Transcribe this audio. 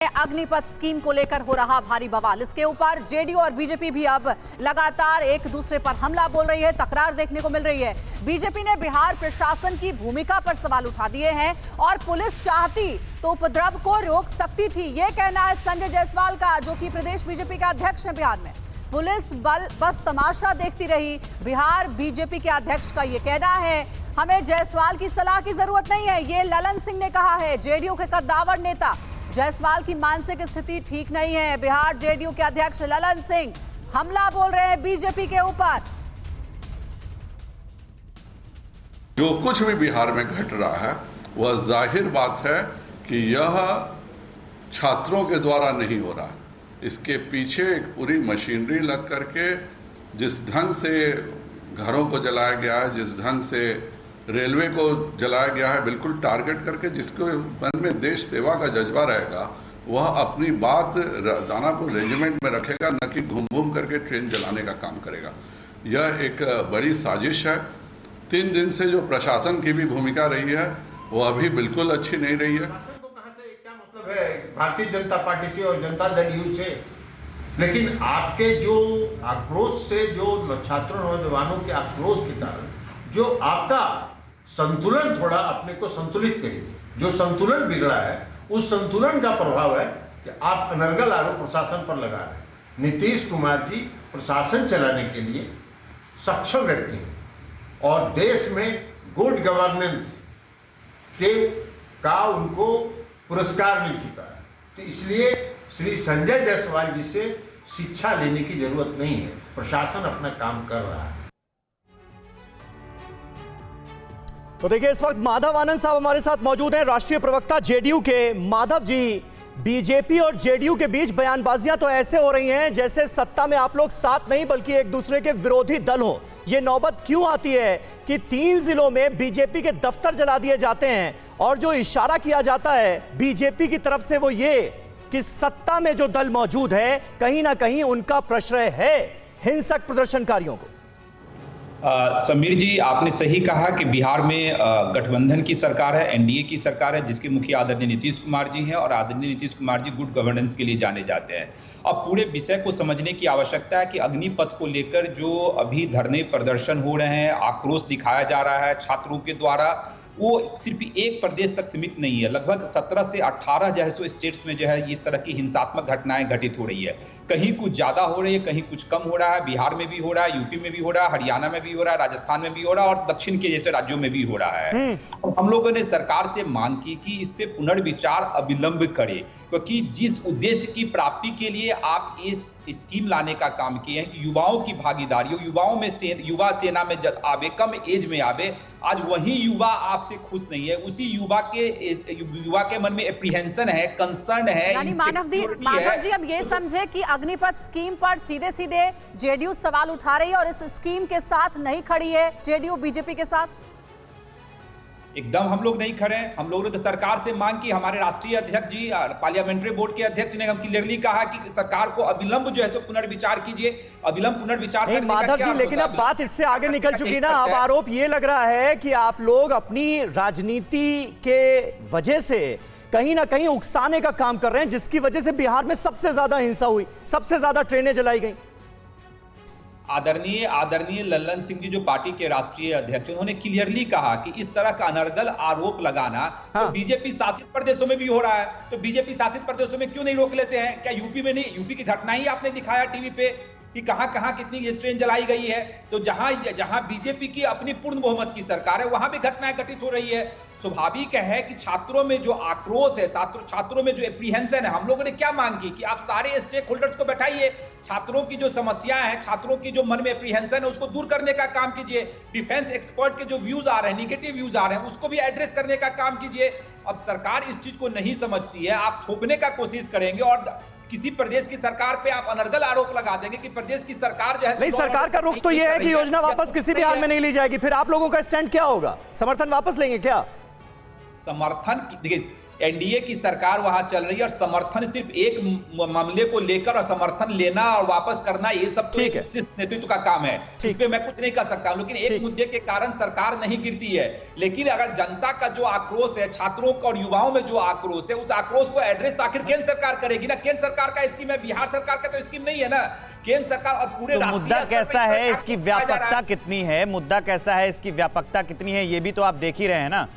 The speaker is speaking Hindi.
अग्निपथ स्कीम को लेकर हो रहा भारी बवाल। इसके ऊपर जेडीयू और बीजेपी भी अब लगातार एक दूसरे पर हमला बोल रही है, तकरार देखने को मिल रही है। बीजेपी ने बिहार प्रशासन की भूमिका पर सवाल उठा दिए हैं और पुलिस चाहती तो उपद्रव को रोक सकती थी, ये कहना है संजय जायसवाल का, जो कि प्रदेश बीजेपी का अध्यक्ष है। बिहार में पुलिस बल बस तमाशा देखती रही, बिहार बीजेपी के अध्यक्ष का ये कहना है। हमें जायसवाल की सलाह की जरूरत नहीं है, ये ललन सिंह ने कहा है, जेडीयू के कद्दावर नेता। जायसवाल की मानसिक स्थिति ठीक नहीं है। बिहार जेडीयू के अध्यक्ष ललन सिंह हमला बोल रहे हैं बीजेपी के ऊपर। जो कुछ भी बिहार में घट रहा है वह जाहिर बात है कि यह छात्रों के द्वारा नहीं हो रहा है। इसके पीछे एक पूरी मशीनरी लग करके जिस ढंग से घरों को जलाया गया है, जिस ढंग से रेलवे को जलाया गया है, बिल्कुल टारगेट करके, जिसके मन में देश सेवा का जज्बा रहेगा वह अपनी बात दानापुर रेजिमेंट में रखेगा, न कि घूम घूम करके ट्रेन जलाने का काम करेगा। यह एक बड़ी साजिश है। 3 दिन से जो प्रशासन की भी भूमिका रही है वो अभी बिल्कुल अच्छी नहीं रही है। क्या मतलब है भारतीय जनता पार्टी से और जनता दल यू से, लेकिन आपके जो आक्रोश से, जो छात्रों नौजवानों के आक्रोश के कारण जो आपका संतुलन, थोड़ा अपने को संतुलित करिए, जो संतुलन बिगड़ा है उस संतुलन का प्रभाव है कि आप अनर्गल आरोप प्रशासन पर लगा रहे हैं। नीतीश कुमार जी प्रशासन चलाने के लिए सक्षम व्यक्ति हैं और देश में गुड गवर्नेंस के का उनको पुरस्कार मिल चुका है। तो इसलिए श्री संजय जायसवाल जी से शिक्षा लेने की जरूरत नहीं है, प्रशासन अपना काम कर रहा है। तो देखिए, इस वक्त माधव आनंद साहब हमारे साथ मौजूद हैं, राष्ट्रीय प्रवक्ता जेडीयू के। माधव जी, बीजेपी और जेडीयू के बीच बयानबाजियां तो ऐसे हो रही हैं जैसे सत्ता में आप लोग साथ नहीं बल्कि एक दूसरे के विरोधी दल हो। ये नौबत क्यों आती है कि 3 जिलों में बीजेपी के दफ्तर जला दिए जाते हैं और जो इशारा किया जाता है बीजेपी की तरफ से वो ये कि सत्ता में जो दल मौजूद है कहीं ना कहीं उनका प्रश्रय है हिंसक प्रदर्शनकारियों को। समीर जी, आपने सही कहा कि बिहार में गठबंधन की सरकार है, एनडीए की सरकार है, जिसके मुखिया आदरणीय नीतीश कुमार जी हैं और आदरणीय नीतीश कुमार जी गुड गवर्नेंस के लिए जाने जाते हैं। अब पूरे विषय को समझने की आवश्यकता है कि अग्निपथ को लेकर जो अभी धरने प्रदर्शन हो रहे हैं, आक्रोश दिखाया जा रहा है छात्रों के द्वारा, वो सिर्फ एक प्रदेश तक सीमित नहीं है। लगभग 17 से 18 जो है सो स्टेट्स में जो है इस तरह की हिंसात्मक घटनाएं घटित हो रही है। कहीं कुछ ज्यादा हो रही है, कहीं कुछ कम हो रहा है। बिहार में भी हो रहा है, यूपी में भी हो रहा है, हरियाणा में भी हो रहा है, राजस्थान में भी हो रहा है और दक्षिण के जैसे राज्यों में भी हो रहा है। और हम लोगों ने सरकार से मांग की कि इस पे पुनर्विचार अविलंब करे, क्योंकि जिस उद्देश्य की प्राप्ति के लिए आप इस स्कीम लाने का काम किए हैं कि युवाओं की भागीदारी हो, युवाओं में युवा सेना में आवे, कम एज में आवे, आज वही युवा आपसे खुश नहीं है। उसी युवा के मन में एप्रीहेंशन है, कंसर्न है। यानी माधव जी अब ये समझे कि अग्निपथ स्कीम पर सीधे सीधे जेडीयू सवाल उठा रही है और इस स्कीम के साथ नहीं खड़ी है जेडीयू बीजेपी के साथ। एकदम हम लोग नहीं खड़े हैं। हम लोगों ने तो सरकार से मांग की, हमारे राष्ट्रीय अध्यक्ष जी, पार्लियामेंट्री बोर्ड के अध्यक्ष ने हम क्लियरली कहा कि सरकार को अविलंब जो है सो पुनर्विचार कीजिए, अविलंब पुनर्विचार। माधव जी, लेकिन अब बात इससे आगे निकल चुकी ना। अब आरोप ये लग रहा है कि आप लोग अपनी राजनीति के वजह से कहीं ना कहीं उकसाने का काम कर रहे हैं, जिसकी वजह से बिहार में सबसे ज्यादा हिंसा हुई, सबसे ज्यादा ट्रेनें जलाई गई। आदरणीय ललन सिंह जी जो पार्टी के राष्ट्रीय अध्यक्ष, उन्होंने क्लियरली कहा कि इस तरह का अनर्गल आरोप लगाना तो बीजेपी शासित प्रदेशों में भी हो रहा है, तो बीजेपी शासित प्रदेशों में क्यों नहीं रोक लेते हैं? क्या यूपी में नहीं? यूपी की घटना ही आपने दिखाया टीवी पे कि कहां कितनी ट्रेन जलाई गई है। तो जहां बीजेपी की अपनी पूर्ण बहुमत की सरकार है वहां भी घटनाएं घटित हो रही है। स्वाभाविक है कि छात्रों में जो आक्रोश है, छात्रों में जो एप्रीहेंशन है, हम लोगों ने क्या मांग की कि आप सारे स्टेक होल्डर्स को बैठाइए, छात्रों की जो समस्या है, छात्रों की जो मन में एप्रीहेंशन है उसको दूर करने का काम कीजिए। डिफेंस एक्सपर्ट के जो व्यूज आ रहे हैं, निगेटिव व्यूज आ रहे हैं, उसको भी एड्रेस करने का काम कीजिए। अब सरकार इस चीज को नहीं समझती है, आप थोपने का कोशिश करेंगे और किसी प्रदेश की सरकार पे आप अनर्गल आरोप लगा देंगे कि प्रदेश की सरकार जो है। नहीं, सरकार का रुख तो यह है कि योजना वापस किसी भी हाल में नहीं ली जाएगी। फिर आप लोगों का स्टैंड क्या होगा? समर्थन वापस लेंगे क्या? समर्थन, देखिए एनडीए की सरकार वहां चल रही है और समर्थन सिर्फ एक मामले को लेकर और समर्थन लेना और वापस करना, ये सब तो नेतृत्व का काम है, इस पे मैं कुछ नहीं कर सकता हूं। लेकिन एक मुद्दे के कारण सरकार नहीं गिरती है। लेकिन अगर जनता का जो आक्रोश है, छात्रों का और युवाओं में जो आक्रोश है, उस आक्रोश को एड्रेस तो आखिर केंद्र सरकार करेगी ना। केंद्र सरकार का स्कीम है, बिहार सरकार का तो स्कीम नहीं है ना। केंद्र सरकार और पूरे तो मुद्दा कैसा है, इसकी व्यापकता कितनी है, मुद्दा कैसा है, इसकी व्यापकता कितनी है, ये भी तो आप देख ही रहे हैं ना।